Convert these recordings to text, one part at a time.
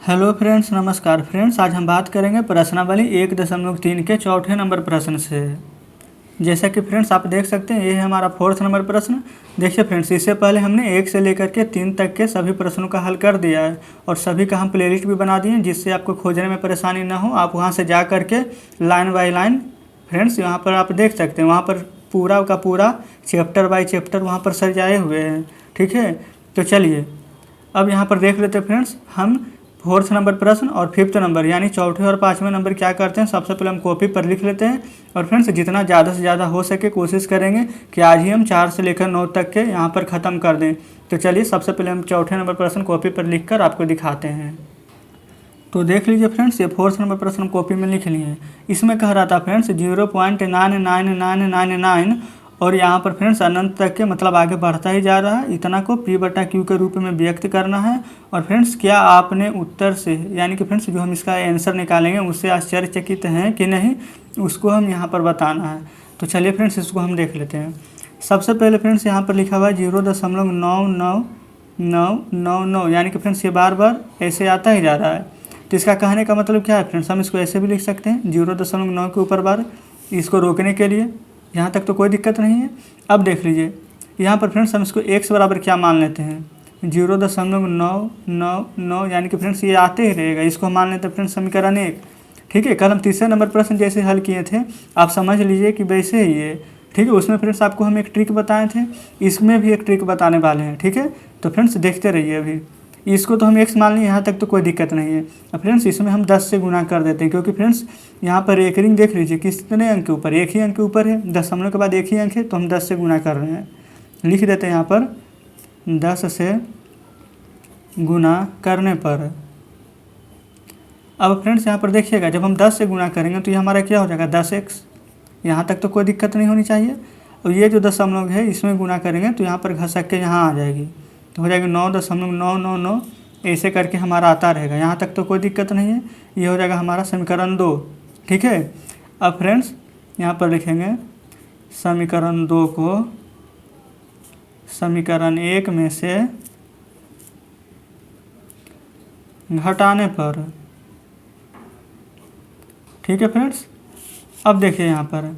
Hello friends, नमस्कार friends. आज हम बात करेंगे प्रश्नावली 1.3 के चौथे नंबर प्रश्न से। जैसा कि फ्रेंड्स आप देख सकते हैं, ये है हमारा 4th नंबर प्रश्न। देखिए फ्रेंड्स, इससे पहले हमने 1 से लेकर के 3 तक के सभी प्रश्नों का हल कर दिया है और सभी का हम प्लेलिस्ट भी बना दिए हैं, जिससे आपको खोजने में परेशानी ना हो। आप वहाँ से जा करके लाइन बाई लाइन फ्रेंड्स यहाँ पर आप देख सकते हैं, वहाँ पर पूरा का पूरा चैप्टर बाई चैप्टर वहाँ पर सजाए हुए हैं। ठीक है, तो चलिए अब यहाँ पर देख लेते हैं फ्रेंड्स। हम 4th नंबर प्रश्न और 5th नंबर यानी चौथे और 5वें नंबर क्या करते हैं, सबसे पहले हम कॉपी पर लिख लेते हैं और फ्रेंड्स जितना ज़्यादा से ज़्यादा हो सके कोशिश करेंगे कि आज ही हम 4 से लेकर 9 तक के यहाँ पर ख़त्म कर दें। तो चलिए सबसे पहले हम चौथे नंबर प्रश्न कॉपी पर लिख कर आपको दिखाते हैं। तो देख लीजिए फ्रेंड्स, ये 4th नंबर प्रश्न कॉपी में लिख लिए हैं। इसमें कह रहा था फ्रेंड्स 0.99999 और यहाँ पर फ्रेंड्स अनंत तक के मतलब आगे बढ़ता ही जा रहा है। इतना को P/Q के रूप में व्यक्त करना है। और फ्रेंड्स क्या आपने उत्तर से यानी कि फ्रेंड्स जो हम इसका आंसर निकालेंगे उससे आश्चर्यचकित हैं कि नहीं, उसको हम यहाँ पर बताना है। तो चलिए फ्रेंड्स इसको हम देख लेते हैं। सबसे पहले फ्रेंड्स यहाँ पर लिखा हुआ है 0.9999 यानी कि फ्रेंड्स ये बार बार ऐसे आता ही जा रहा है। तो इसका कहने का मतलब क्या है फ्रेंड्स, हम इसको ऐसे भी लिख सकते हैं 0.9 के ऊपर बार, इसको रोकने के लिए। यहाँ तक तो कोई दिक्कत नहीं है। अब देख लीजिए यहाँ पर फ्रेंड्स हम इसको x बराबर क्या मान लेते हैं, 0.999 यानी कि फ्रेंड्स ये आते ही रहेगा। इसको हम मान लेते हैं फ्रेंड्स समीकरण 1। ठीक है, कल हम तीसरे नंबर प्रश्न जैसे हल किए थे, आप समझ लीजिए कि वैसे ही है। ठीक है, उसमें फ्रेंड्स आपको हम एक ट्रिक बताए थे, इसमें भी एक ट्रिक बताने वाले हैं। ठीक है, तो फ्रेंड्स देखते रहिए। अभी इसको तो हम x मान लें, यहाँ तक तो कोई दिक्कत नहीं है। अब फ्रेंड्स इसमें हम 10 से गुना कर देते हैं, क्योंकि फ्रेंड्स यहाँ पर एक रिंग देख लीजिए कितने अंक के ऊपर, एक ही अंक के ऊपर है, दशमलव के बाद एक ही अंक है, तो हम 10 से गुना कर रहे हैं। लिख देते हैं यहाँ पर 10 से गुना करने पर। अब फ्रेंड्स यहाँ पर देखिएगा, जब हम 10 से गुना करेंगे तो ये हमारा क्या हो जाएगा 10x। यहाँ तक तो कोई दिक्कत नहीं होनी चाहिए। और ये जो दशमलव है इसमें गुना करेंगे तो यहाँ पर घसक के यहाँ आ जाएगी, तो हो जाएगी 9.999। ऐसे करके हमारा आता रहेगा। यहाँ तक तो कोई दिक्कत नहीं है। ये हो जाएगा हमारा समीकरण 2। ठीक है, अब फ्रेंड्स यहाँ पर लिखेंगे समीकरण 2 को समीकरण 1 में से घटाने पर। ठीक है फ्रेंड्स, अब देखिए यहाँ पर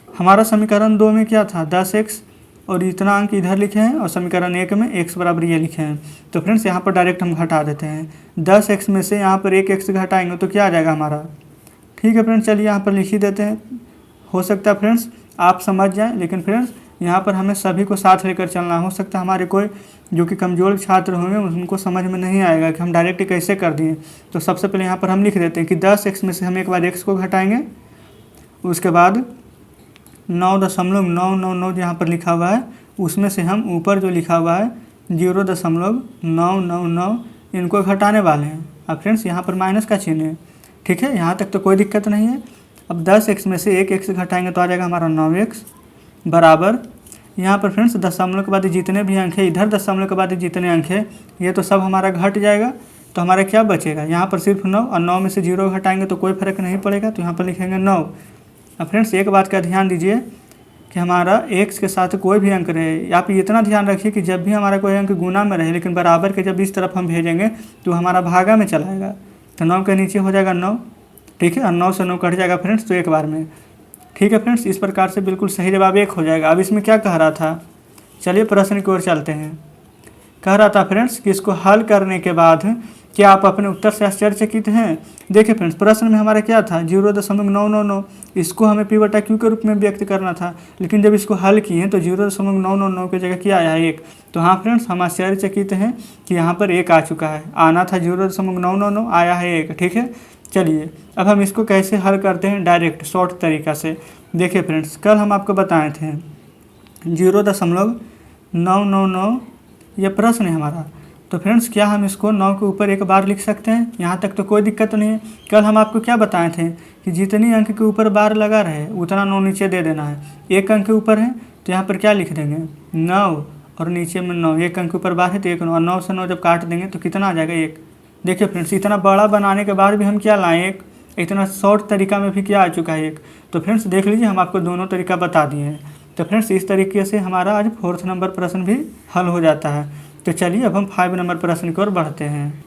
हमारा समीकरण 2 में क्या था 10x और इतना अंक इधर लिखे हैं और समीकरण 1 में x बराबर ये लिखे हैं। तो फ्रेंड्स यहाँ पर डायरेक्ट हम घटा देते हैं। 10x में से यहाँ पर 1x घटाएंगे तो क्या आ जाएगा हमारा। ठीक है फ्रेंड्स, चलिए यहाँ पर लिख ही देते हैं। हो सकता है फ्रेंड्स आप समझ जाएं, लेकिन फ्रेंड्स यहाँ पर हमें सभी को साथ लेकर चलना। हो सकता है हमारे कोई जो कि कमज़ोर छात्र होंगे उनको समझ में नहीं आएगा कि हम डायरेक्ट कैसे कर दिए। तो सबसे पहले यहाँ पर हम लिख देते हैं कि 10x में से हम एक बार x को घटाएँगे, उसके बाद 9.999 यहाँ पर लिखा हुआ है उसमें से हम ऊपर जो लिखा हुआ है 0.999 इनको घटाने वाले हैं। अब फ्रेंड्स यहाँ पर माइनस का चिन्ह है। ठीक है, यहाँ तक तो कोई दिक्कत नहीं है। अब 10x में से 1x घटाएंगे तो आ जाएगा हमारा 9x बराबर। यहाँ पर फ्रेंड्स दशमलव के बाद जितने भी अंक है, इधर दशमलव के बाद जितने अंक है ये तो सब हमारा घट जाएगा। तो हमारा क्या बचेगा, यहाँ पर सिर्फ 9 और 9 में से 0 घटाएंगे तो कोई फ़र्क नहीं पड़ेगा, तो यहाँ पर लिखेंगे 9। अब फ्रेंड्स एक बात का ध्यान दीजिए कि हमारा x के साथ कोई भी अंक रहे, आप इतना ध्यान रखिए कि जब भी हमारा कोई अंक गुना में रहे, लेकिन बराबर के जब इस तरफ हम भेजेंगे तो हमारा भागा में चलाएगा। तो 9 के नीचे हो जाएगा 9। ठीक है, और 9 से 9 कट जाएगा फ्रेंड्स तो एक बार में। ठीक है फ्रेंड्स, इस प्रकार से बिल्कुल सही जवाब 1 हो जाएगा। अब इसमें क्या कह रहा था, चलिए प्रश्न की ओर चलते हैं। कह रहा था फ्रेंड्स कि इसको हल करने के बाद क्या आप अपने उत्तर से आश्चर्यचकित हैं। देखिए फ्रेंड्स प्रश्न में हमारा क्या था 0.999, इसको हमें P/Q के रूप में व्यक्त करना था, लेकिन जब इसको हल किए तो 0.999 की जगह क्या आया है 1। तो हाँ फ्रेंड्स हम आश्चर्यचकित हैं कि यहाँ पर 1 आ चुका है। आना था 0.999, आया है 1। ठीक है, चलिए अब हम इसको कैसे हल करते हैं डायरेक्ट शॉर्ट तरीक़ा से। देखिए फ्रेंड्स कल हम आपको बताए थे 0.999 ये प्रश्न है हमारा। तो फ्रेंड्स क्या हम इसको 9 के ऊपर एक बार लिख सकते हैं, यहाँ तक तो कोई दिक्कत नहीं है। कल हम आपको क्या बताए थे कि जितनी अंक के ऊपर बार लगा रहे उतना 9 नीचे दे देना है। एक अंक के ऊपर है तो यहाँ पर क्या लिख देंगे 9 और नीचे में 9। एक अंक के ऊपर बार है तो 1 9 और 9 से 9 जब काट देंगे तो कितना आ जाएगा 1। देखिए फ्रेंड्स इतना बड़ा बनाने के बाद भी हम क्या लाएँ 1, इतना शॉर्ट तरीका में भी क्या आ चुका है 1। तो फ्रेंड्स देख लीजिए हम आपको दोनों तरीका बता दिए हैं। तो फ्रेंड्स इस तरीके से हमारा आज 4th नंबर प्रश्न भी हल हो जाता है। तो चलिए अब हम 5 नंबर प्रश्न की ओर बढ़ते हैं।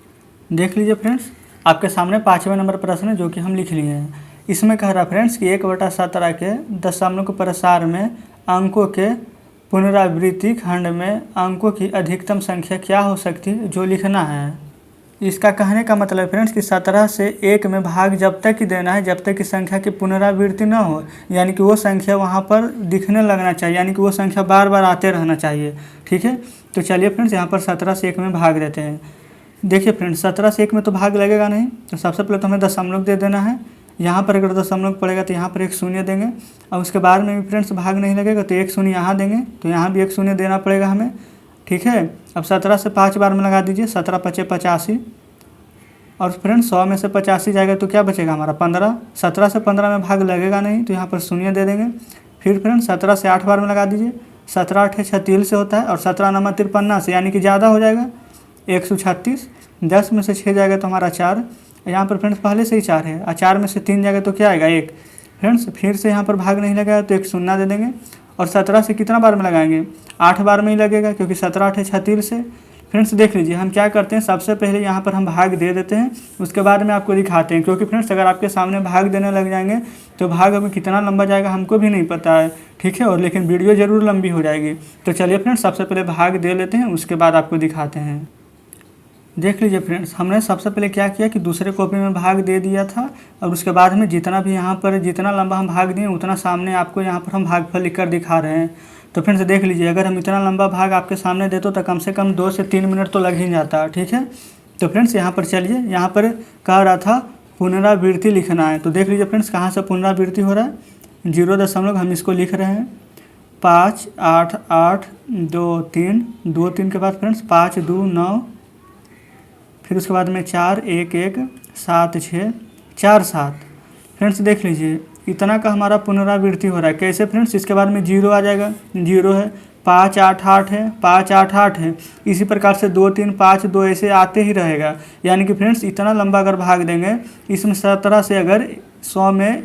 देख लीजिए फ्रेंड्स आपके सामने 5वें नंबर प्रश्न है जो कि हम लिख लिए हैं। इसमें कह रहा फ्रेंड्स कि 1/17 के दशमलव के प्रसार में अंकों के पुनरावृत्ति खंड में अंकों की अधिकतम संख्या क्या हो सकती है जो लिखना है। इसका कहने का मतलब फ्रेंड्स कि 17 से 1 में भाग जब तक ही देना है जब तक कि संख्या की पुनरावृत्ति न हो, यानी कि वो संख्या वहाँ पर दिखने लगना चाहिए, यानी कि वो संख्या बार बार आते रहना चाहिए। ठीक है, तो चलिए फ्रेंड्स यहाँ पर 17 से 1 में भाग देते हैं। देखिए फ्रेंड्स 17 से 1 में तो भाग लगेगा नहीं, तो सबसे पहले तो हमें दशमलव दे देना है। यहाँ पर अगर दशमलव पड़ेगा तो यहाँ पर 1 शून्य देंगे, और उसके बाद में भी फ्रेंड्स भाग नहीं लगेगा तो 1 शून्य यहाँ देंगे, तो यहाँ भी 1 शून्य देना पड़ेगा हमें। ठीक है, अब 17 से 5 बार में लगा दीजिए, 17 × 5 = 85, और फ्रेंड्स 100 में से 85 जाएगा तो क्या बचेगा हमारा 15। 17 से 15 में भाग लगेगा नहीं तो यहाँ पर शून्य दे देंगे। फिर फ्रेंड्स 17 से 8 बार में लगा दीजिए, 17 × 8 = 36 से होता है, और 17 × 9 = 53 से, यानी कि ज़्यादा हो जाएगा 136। 10 में से 6 जाएगा तो हमारा 4, यहाँ पर फ्रेंड्स पहले से ही 4 है, और 4 में से 3 जाएगा तो क्या आएगा 1। फ्रेंड्स फिर से यहाँ पर भाग नहीं लगेगा तो 1 शून्य दे देंगे, और 17 से कितना बार में लगाएंगे 8 बार में ही लगेगा, क्योंकि 17 × 8 = 36 से। फ्रेंड्स देख लीजिए हम क्या करते हैं, सबसे पहले यहाँ पर हम भाग दे देते हैं, उसके बाद में आपको दिखाते हैं, क्योंकि फ्रेंड्स अगर आपके सामने भाग देने लग जाएंगे तो भाग अभी कितना लंबा जाएगा हमको भी नहीं पता है। ठीक है, और लेकिन वीडियो ज़रूर लंबी हो जाएगी। तो चलिए फ्रेंड्स सबसे पहले भाग दे लेते हैं, उसके बाद आपको दिखाते हैं। देख लीजिए फ्रेंड्स हमने सबसे पहले क्या किया कि दूसरे कॉपी में भाग दे दिया था, और उसके बाद में जितना भी यहाँ पर जितना लंबा हम भाग दिए उतना सामने आपको यहाँ पर हम भागफल लिख कर दिखा रहे हैं। तो फ्रेंड्स देख लीजिए अगर हम इतना लंबा भाग आपके सामने देते तो कम से कम 2 से 3 मिनट तो लग ही जाता। ठीक है, तो फ्रेंड्स यहाँ पर चलिए, यहाँ पर कह रहा था पुनरावृत्ति लिखना है, तो देख लीजिए फ्रेंड्स कहाँ से पुनरावृत्ति हो रहा है, 0 दशमलव हम इसको लिख रहे हैं 5 8 8 2 3 2 3 के बाद फ्रेंड्स 5 2 9, फिर उसके बाद में 4 1 1 7 6 4 7। फ्रेंड्स देख लीजिए इतना का हमारा पुनरावृत्ति हो रहा है। कैसे फ्रेंड्स, इसके बाद में 0 आ जाएगा, 0 है, 5 8 8 है, 5 8 8 है, इसी प्रकार से 2 3 5 2 ऐसे आते ही रहेगा। यानी कि फ्रेंड्स इतना लंबा अगर भाग देंगे, इसमें 17 से अगर 100 में,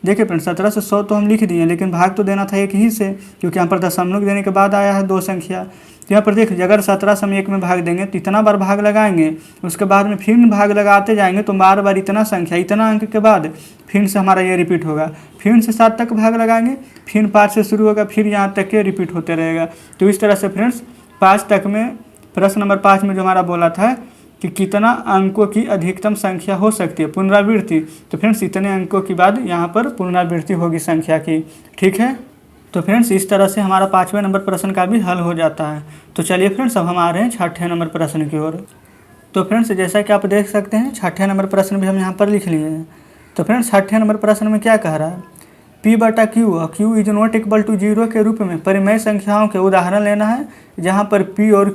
देखिए फ्रेंड्स 17 से 100 तो हम लिख दिए, लेकिन भाग तो देना था एक ही से, क्योंकि यहाँ पर दशमलव देने के बाद आया है 2 संख्या। तो यहाँ पर देख लीजिए अगर 17 से हम 1 में भाग देंगे तो इतना बार भाग लगाएंगे, उसके बाद में फिर भाग लगाते जाएंगे तो बार बार इतना संख्या, इतना अंक के बाद फिर से हमारा ये रिपीट होगा, फिर से 7 तक भाग लगाएंगे, फिर 5 से शुरू होगा, फिर यहाँ तक के रिपीट होते रहेगा। तो इस तरह से फ्रेंड्स 5 तक में, प्रश्न नंबर 5 में जो हमारा बोला था कि कितना अंकों की अधिकतम संख्या हो सकती है पुनरावृत्ति, तो फ्रेंड्स इतने अंकों के बाद यहाँ पर पुनरावृत्ति होगी संख्या की। ठीक है, तो फ्रेंड्स इस तरह से हमारा 5वें नंबर प्रश्न का भी हल हो जाता है। तो चलिए फ्रेंड्स अब हम आ रहे हैं 6ठे नंबर प्रश्न की ओर। तो फ्रेंड्स जैसा कि आप देख सकते हैं 6ठे नंबर प्रश्न भी हम यहाँ पर लिख लिए हैं। तो फ्रेंड्स 6ठे नंबर प्रश्न में क्या कह रहा है, P/Q Q is not equal to 0 के रूप में परिमेय संख्याओं के उदाहरण लेना है, जहाँ पर P और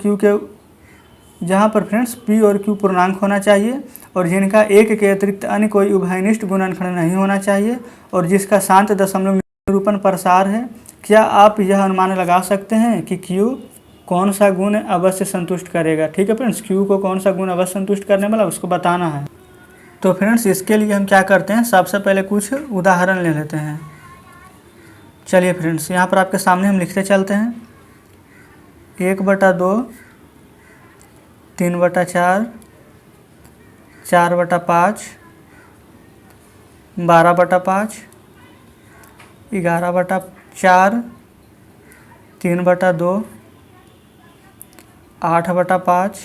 Q पूर्णांक होना चाहिए, और जिनका 1 के अतिरिक्त अन्य कोई उभयनिष्ठ गुणनखंड नहीं होना चाहिए, और जिसका शांत दशमलव निरूपण प्रसार है। क्या आप यह अनुमान लगा सकते हैं कि Q कौन सा गुण अवश्य संतुष्ट करेगा। ठीक है फ्रेंड्स, Q को कौन सा गुण अवश्य संतुष्ट करने वाला उसको बताना है। तो फ्रेंड्स इसके लिए हम क्या करते हैं, सबसे पहले कुछ उदाहरण ले लेते हैं। चलिए फ्रेंड्स यहाँ पर आपके सामने हम लिखते चलते हैं, 1/2 3/4 4/5 12/5 11/4 3/2 8/5,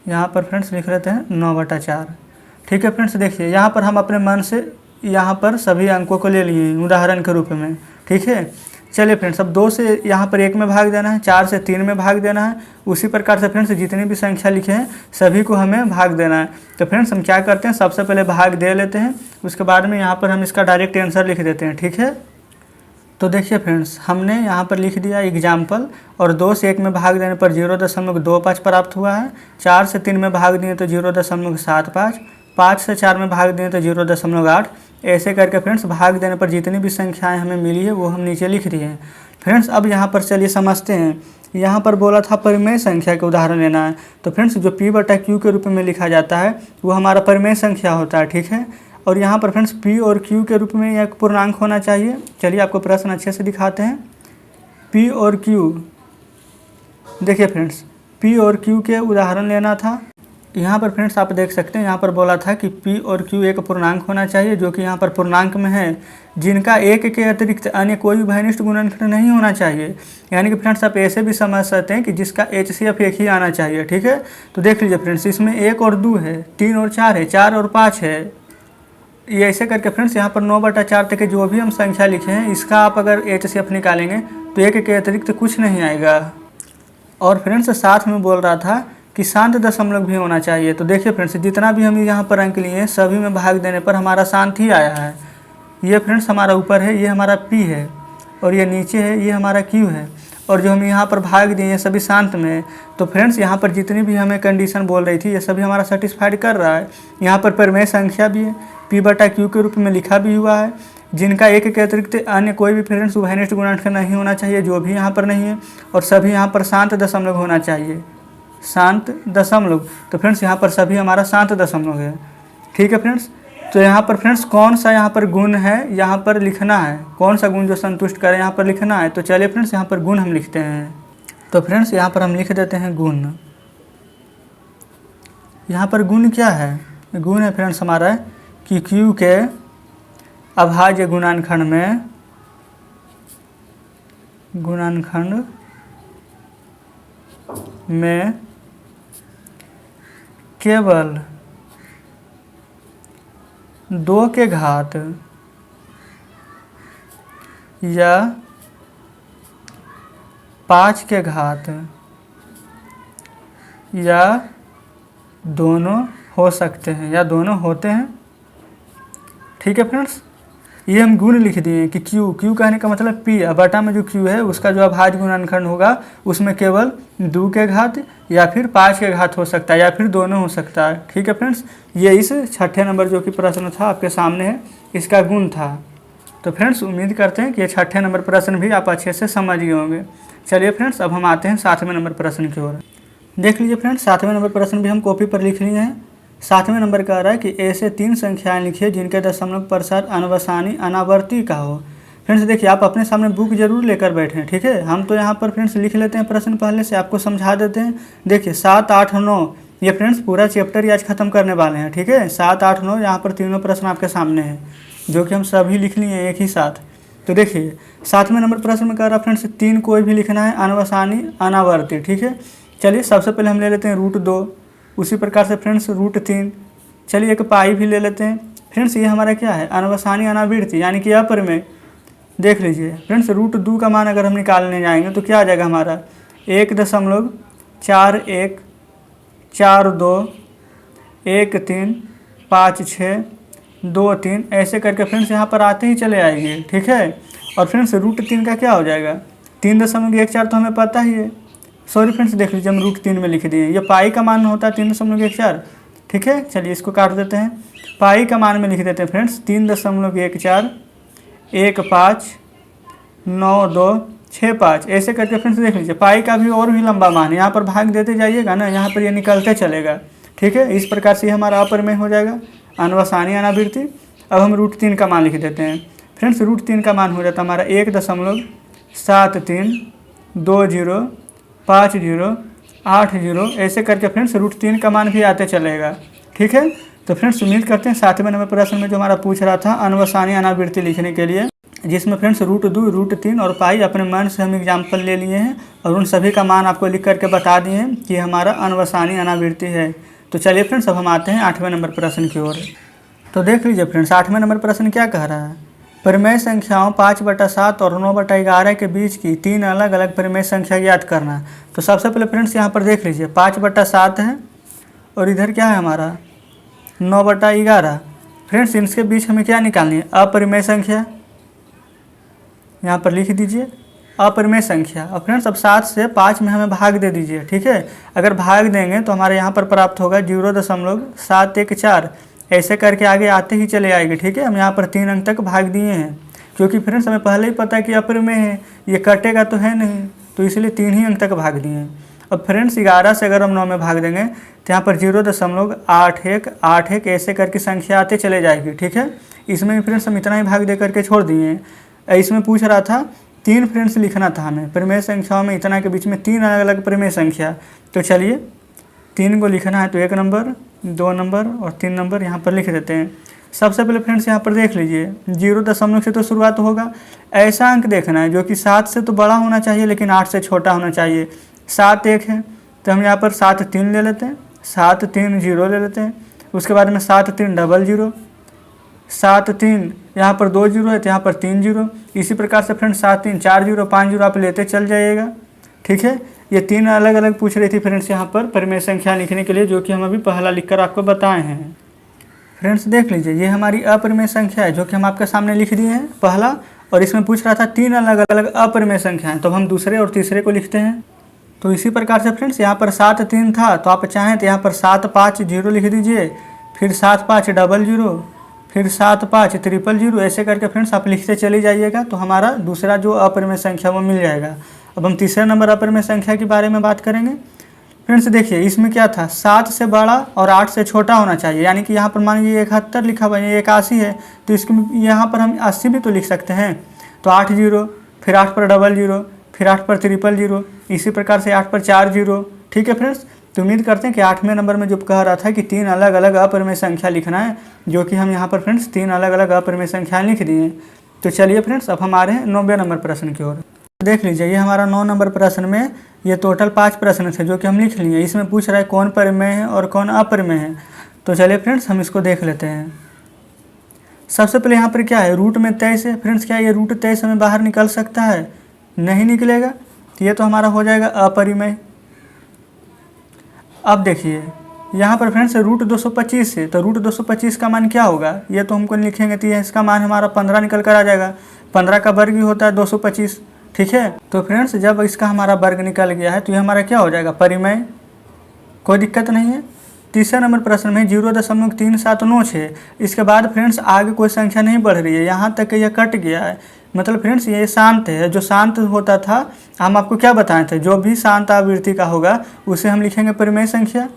यहाँ पर फ्रेंड्स लिख लेते हैं 9/4। ठीक है फ्रेंड्स, देखिए यहाँ पर हम अपने मन से यहाँ पर सभी अंकों को ले लिए उदाहरण के रूप में। ठीक है, चलिए फ्रेंड्स अब 2 से यहाँ पर 1 में भाग देना है, 4 से 3 में भाग देना है, उसी प्रकार से फ्रेंड्स जितनी भी संख्या लिखे हैं सभी को हमें भाग देना है। तो फ्रेंड्स हम क्या करते हैं, सबसे पहले भाग दे लेते हैं, उसके बाद में यहाँ पर हम इसका डायरेक्ट आंसर लिख देते हैं। ठीक है, तो देखिए फ्रेंड्स हमने यहाँ पर लिख दिया एग्जाम्पल, और 2 से 1 में भाग देने पर 0.25 प्राप्त हुआ है, 4 से 3 में भाग दिए तो 0.75, 5 से 4 में भाग दिए तो 0.8। ऐसे करके फ्रेंड्स भाग देने पर जितनी भी संख्याएं हमें मिली है वो हम नीचे लिख रही हैं। फ्रेंड्स अब यहाँ पर चलिए समझते हैं, यहाँ पर बोला था परिमेय संख्या के उदाहरण लेना है। तो फ्रेंड्स जो P/Q के रूप में लिखा जाता है वो हमारा परिमेय संख्या होता है। ठीक है, और यहाँ पर फ्रेंड्स P और Q के रूप में एक पूर्णांक होना चाहिए। चलिए आपको प्रश्न अच्छे से दिखाते हैं। P और Q, देखिए फ्रेंड्स P और Q के उदाहरण लेना था, यहाँ पर फ्रेंड्स आप देख सकते हैं, यहाँ पर बोला था कि P और Q एक पूर्णांक होना चाहिए, जो कि यहाँ पर पूर्णांक में है, जिनका एक के अतिरिक्त अन्य कोई भी भयनिष्ठ गुणनखंड नहीं होना चाहिए। यानी कि फ्रेंड्स आप ऐसे भी समझ सकते हैं कि जिसका HCF एक ही आना चाहिए। ठीक है, तो देख लीजिए फ्रेंड्स, इसमें 1 और 2 है, 3 और 4 है, 4 और 5 है। ये ऐसे करके फ्रेंड्स यहाँ पर 9/4 तक के जो भी हम संख्या लिखे हैं, इसका आप अगर HCF निकालेंगे तो एक के अतिरिक्त कुछ नहीं आएगा। और फ्रेंड्स साथ में बोल रहा था कि शांत दशमलव भी होना चाहिए। तो देखिए फ्रेंड्स, जितना भी हम यहाँ पर अंक लिए हैं, सभी में भाग देने पर हमारा शांत ही आया है। ये फ्रेंड्स हमारा ऊपर है, ये हमारा P है, और ये नीचे है, ये हमारा Q है, और जो हम यहाँ पर भाग दिए हैं सभी शांत में है। तो फ्रेंड्स यहाँ पर जितनी भी हमें कंडीशन बोल रही थी, ये सभी हमारा सेटिस्फाइड कर रहा है। यहाँ पर परिमेय संख्या भी है, P/Q के रूप में लिखा भी हुआ है, जिनका एक के अतिरिक्त अन्य कोई भी फ्रेंड्स भयनिष्ठ गुणनखंड नहीं होना चाहिए, जो भी यहाँ पर नहीं है, और सभी यहाँ पर शांत दशमलव होना चाहिए, शांत दशमलव। तो फ्रेंड्स यहाँ पर सभी हमारा शांत दशमलव है। ठीक है फ्रेंड्स, तो यहाँ पर फ्रेंड्स कौन सा यहाँ पर गुण है, यहाँ पर लिखना है, कौन सा गुण जो संतुष्ट करे यहाँ पर लिखना है। तो चलिए फ्रेंड्स यहाँ पर गुण हम लिखते हैं। तो फ्रेंड्स यहाँ पर हम लिख देते हैं गुण। यहाँ पर गुण क्या है? गुण है फ्रेंड्स हमारा कि Q के अभाज्य गुणनखंड में केवल 2 के घात या 5 के घात या दोनों हो सकते हैं या दोनों होते हैं। ठीक है फ्रेंड्स, ये हम गुण लिख दिए कि Q कहने का मतलब P बटा में जो Q है उसका जो अभाज्य गुणनखंड होगा उसमें केवल 2 के घात या फिर 5 के घात हो सकता है या फिर दोनों हो सकता है। ठीक है फ्रेंड्स, ये इस 6ठे नंबर जो कि प्रश्न था आपके सामने है, इसका गुण था। तो फ्रेंड्स उम्मीद करते हैं कि ये 6ठे नंबर प्रश्न भी आप अच्छे से समझ गए होंगे। चलिए फ्रेंड्स, अब हम आते हैं 7वें नंबर प्रश्न की ओर। देख लीजिए फ्रेंड्स, 7वें नंबर प्रश्न भी हम कॉपी पर लिख लिए हैं। 7वें नंबर का आ रहा है कि ऐसे 3 संख्याएं लिखिए जिनके दशमलव प्रतिशत अनवसानी अनावर्ती का हो। फ्रेंड्स देखिए, आप अपने सामने बुक जरूर लेकर बैठें। ठीक है, हम तो यहाँ पर फ्रेंड्स लिख लेते हैं प्रश्न पहले से, आपको समझा देते हैं। देखिए 7, 8, 9 ये फ्रेंड्स पूरा चैप्टर ही आज खत्म करने वाले हैं। ठीक है, 7, 8, 9 यहाँ पर तीनों प्रश्न आपके सामने हैं, जो कि हम सभी लिख लिए हैं एक ही साथ। तो देखिए 7वें नंबर प्रश्न में कह रहा है फ्रेंड्स 3 कोई भी लिखना है अनवसानी अनावर्ती। ठीक है, चलिए सबसे पहले हम ले लेते हैं √2, उसी प्रकार से फ्रेंड्स √3, चलिए एक पाई भी ले लेते हैं। फ्रेंड्स ये हमारा क्या है? अनवसानी अनावृत्ति यानी कि अपरिमेय। देख लीजिए फ्रेंड्स, √2 का मान अगर हम निकालने जाएंगे तो क्या आ जाएगा हमारा? 1.4142 13 56 23 ऐसे करके फ्रेंड्स यहाँ पर आते ही चले आएंगे। ठीक है, और फ्रेंड्स √3 का क्या हो जाएगा? 3.14 तो हमें पता ही है। सॉरी फ्रेंड्स, देख लीजिए हम √3 में लिख दिए, ये पाई का मान होता है 3.14। ठीक है, चलिए इसको काट देते हैं। पाई का मान में लिख देते हैं फ्रेंड्स 3.14 159265 ऐसे करके फ्रेंड्स देख लीजिए। पाई का भी और भी लंबा मान है, यहाँ पर भाग देते जाइएगा ना, यहाँ पर ये निकलते चलेगा। ठीक है, इस प्रकार से हमारा अपरिमेय हो जाएगा, अनवसानी अनावृत्ति। अब हम √3 का मान लिख देते हैं। फ्रेंड्स √3 का मान हो जाता है हमारा 1.73205080 ऐसे करके फ्रेंड्स √3 का मान भी आते चलेगा। ठीक है, तो फ्रेंड्स उम्मीद करते हैं 7वें नंबर प्रश्न में जो हमारा पूछ रहा था अनवसानी अनावृत्ति लिखने के लिए, जिसमें फ्रेंड्स √2 √3 और पाई अपने मन से हम एग्जाम्पल ले लिए हैं और उन सभी का मान आपको लिख करके बता दिए हैं कि हमारा अनवसानी अनावृत्ति है। तो चलिए फ्रेंड्स, अब हम आते हैं 8वें नंबर प्रश्न की ओर। तो देख लीजिए फ्रेंड्स, 8वें नंबर प्रश्न क्या कह रहा है? परिमेय संख्याओं 5/7 और 9/11 के बीच की 3 अलग अलग परिमेय संख्या ज्ञात करना। तो सबसे पहले फ्रेंड्स यहाँ पर देख लीजिए 5/7 है और इधर क्या है हमारा 9/11। फ्रेंड्स इनके बीच हमें क्या निकालनी है? अपरिमेय संख्या। यहाँ पर लिख दीजिए अपरिमेय संख्या। और फ्रेंड्स अब 7 से 5 में हमें भाग दे दीजिए। ठीक है, अगर भाग देंगे तो हमारे यहाँ पर प्राप्त होगा 0.714 ऐसे करके आगे आते ही चले आएंगे। ठीक है, हम यहाँ पर 3 अंक तक भाग दिए हैं, क्योंकि फ्रेंड्स हमें पहले ही पता है कि अपरिमेय है, ये कटेगा तो है नहीं, तो इसलिए 3 ही अंक तक भाग दिए हैं। अब फ्रेंड्स 11 से अगर हम 9 में भाग देंगे तो यहाँ पर 0.8181 ऐसे करके संख्या आते चले जाएगी। ठीक है, इसमें फ्रेंड्स हम इतना ही भाग दे करके छोड़ दिए हैं। इसमें पूछ रहा था 3 फ्रेंड्स लिखना था हमें परिमेय संख्याओं में, इतना के बीच में 3 अलग अलग परिमेय संख्या। तो चलिए 3 को लिखना है तो 1 नंबर, 2 नंबर और 3 नंबर यहाँ पर लिख देते हैं। सबसे पहले फ्रेंड्स यहाँ पर देख लीजिए 0 से तो शुरुआत होगा। ऐसा अंक देखना है जो कि 7 से तो बड़ा होना चाहिए लेकिन 8 से छोटा होना चाहिए। 7 1 है तो हम यहाँ पर 7 3 ले लेते हैं, 7 3 0 ले लेते हैं। उसके बाद में 7 3 डबल 0, 7 3 यहाँ पर 2 0 है तो यहाँ पर 3 0। इसी प्रकार से फ्रेंड्स 7 3 4 0 5 0 आप लेते चल जाइएगा। ठीक है, ये 3 अलग अलग पूछ रही थी फ्रेंड्स यहाँ पर परिमेय संख्या लिखने के लिए, जो कि हम अभी पहला लिखकर आपको बताए हैं। फ्रेंड्स देख लीजिए ये हमारी अपरिमेय संख्या है जो कि हम आपके सामने लिख दिए हैं पहला, और इसमें पूछ रहा था 3 अलग अलग अपरिमेय संख्याएं, तो हम दूसरे और तीसरे को लिखते हैं। तो इसी प्रकार से फ्रेंड्स यहाँ पर 7 3 था तो आप चाहें तो यहाँ पर 7 5 0 लिख दीजिए, फिर 7 5 डबल 0, फिर 7 5 ट्रिपल 0। ऐसे करके फ्रेंड्स आप लिखते चले जाइएगा तो हमारा दूसरा जो अपरिमेय संख्या वो मिल जाएगा। अब हम तीसरे नंबर अपरिमेय संख्या के बारे में बात करेंगे। फ्रेंड्स देखिए इसमें क्या था, 7 से बड़ा और 8 से छोटा होना चाहिए, यानी कि यहाँ पर मान लीजिए 71 लिखा हुआ है, ये 81 है तो इसको यहाँ पर हम 80 भी तो लिख सकते हैं। तो 8 0, फिर 8 पर डबल 0, फिर 8 पर ट्रिपल 0, इसी प्रकार से 8 पर 4 0। ठीक है फ्रेंड्स, तो उम्मीद करते हैं कि 8वें नंबर में जो कह रहा था कि 3 अलग अलग अपरिमेय संख्या लिखना है, जो कि हम यहाँ पर फ्रेंड्स 3 अलग अलग अपरिमेय संख्याएँ लिख दिए हैं। तो चलिए फ्रेंड्स अब हम आ रहे हैं 9वें नंबर प्रश्न की ओर। देख लीजिए ये हमारा 9 नंबर प्रश्न में ये टोटल 5 प्रश्न थे जो कि हम लिख लिए। इसमें पूछ रहा है कौन परिमेय है और कौन अपरिमेय है। तो चलिए फ्रेंड्स हम इसको देख लेते हैं। सबसे पहले यहाँ पर क्या है, रूट में 23 है। फ्रेंड्स क्या ये रूट 23 हमें बाहर निकल सकता है? नहीं निकलेगा, तो ये तो हमारा हो जाएगा अपरिमेय। अब देखिए यहाँ पर फ्रेंड्स रूट 225 है, तो रूट 225 का मान क्या होगा, ये तो हमको लिखेंगे तो इसका मान हमारा 15 निकल कर आ जाएगा। 15 का वर्ग ही होता है 225। ठीक है, तो फ्रेंड्स जब इसका हमारा वर्ग निकल गया है तो ये हमारा क्या हो जाएगा, परिमेय। कोई दिक्कत नहीं है। तीसरे नंबर प्रश्न में 0.3796। इसके बाद फ्रेंड्स आगे कोई संख्या नहीं बढ़ रही है, यहाँ तक यह कट गया है, मतलब फ्रेंड्स ये शांत है। जो शांत होता था हम आपको क्या बताए थे, जो भी शांत आवृत्ति का होगा उसे हम लिखेंगे परिमेय संख्या।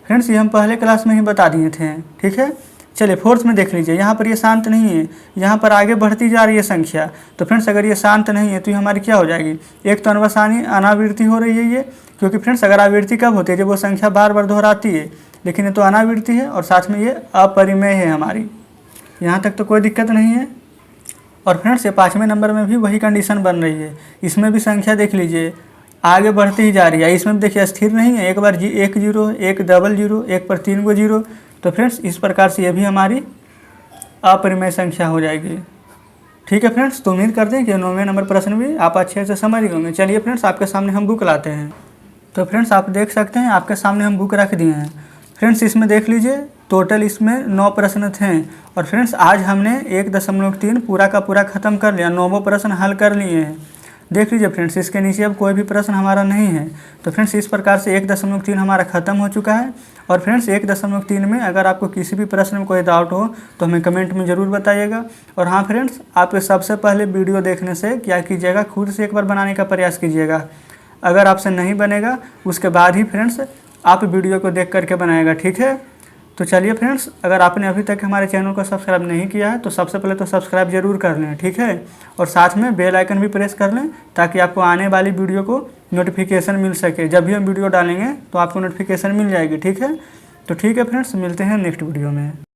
फ्रेंड्स ये हम पहले क्लास में ही बता दिए थे। ठीक है, चलिए फोर्थ में देख लीजिए, यहाँ पर ये शांत नहीं है, यहाँ पर आगे बढ़ती जा रही है संख्या। तो फ्रेंड्स अगर ये शांत नहीं है तो ये हमारी क्या हो जाएगी, एक तो अनावृत्ति हो रही है ये, क्योंकि फ्रेंड्स अगर आवृत्ति कब होती है, जब वो संख्या बार बार दोहराती है, लेकिन ये तो अनावृत्ति है और साथ में ये अपरिमेय है हमारी। यहाँ तक तो कोई दिक्कत नहीं है। और फ्रेंड्स ये 5वें नंबर में भी वही कंडीशन बन रही है। इसमें भी संख्या देख लीजिए आगे बढ़ती ही जा रही है। इसमें भी देखिए स्थिर नहीं है, एक बार 1 0, एक डबल 0, एक पर 3 को 0। तो फ्रेंड्स इस प्रकार से ये भी हमारी अपरिमेय संख्या हो जाएगी। ठीक है फ्रेंड्स, तो उम्मीद करते हैं कि 9वें नंबर प्रश्न भी आप अच्छे से समझ गए होंगे। चलिए फ्रेंड्स आपके सामने हम बुक लाते हैं। तो फ्रेंड्स आप देख सकते हैं आपके सामने हम बुक रख दिए हैं। फ्रेंड्स इसमें देख लीजिए टोटल इसमें 9 प्रश्न थे, और फ्रेंड्स आज हमने 1.3 पूरा का पूरा ख़त्म कर लिया, 9 प्रश्न हल कर लिए हैं। देख लीजिए फ्रेंड्स इसके नीचे अब कोई भी प्रश्न हमारा नहीं है। तो फ्रेंड्स इस प्रकार से 1.3 हमारा ख़त्म हो चुका है। और फ्रेंड्स 1.3 में अगर आपको किसी भी प्रश्न में कोई डाउट हो तो हमें कमेंट में ज़रूर बताइएगा। और हाँ फ्रेंड्स, आप सबसे पहले वीडियो देखने से क्या कीजिएगा, खुद से एक बार बनाने का प्रयास कीजिएगा। अगर आपसे नहीं बनेगा उसके बाद ही फ्रेंड्स आप वीडियो को देख करके बनाएगा। ठीक है, तो चलिए फ्रेंड्स अगर आपने अभी तक हमारे चैनल को सब्सक्राइब नहीं किया है तो सबसे पहले तो सब्सक्राइब जरूर कर लें। ठीक है, और साथ में बेल आइकन भी प्रेस कर लें ताकि आपको आने वाली वीडियो को नोटिफिकेशन मिल सके। जब भी हम वीडियो डालेंगे तो आपको नोटिफिकेशन मिल जाएगी। ठीक है, तो ठीक है फ्रेंड्स, मिलते हैं नेक्स्ट वीडियो में।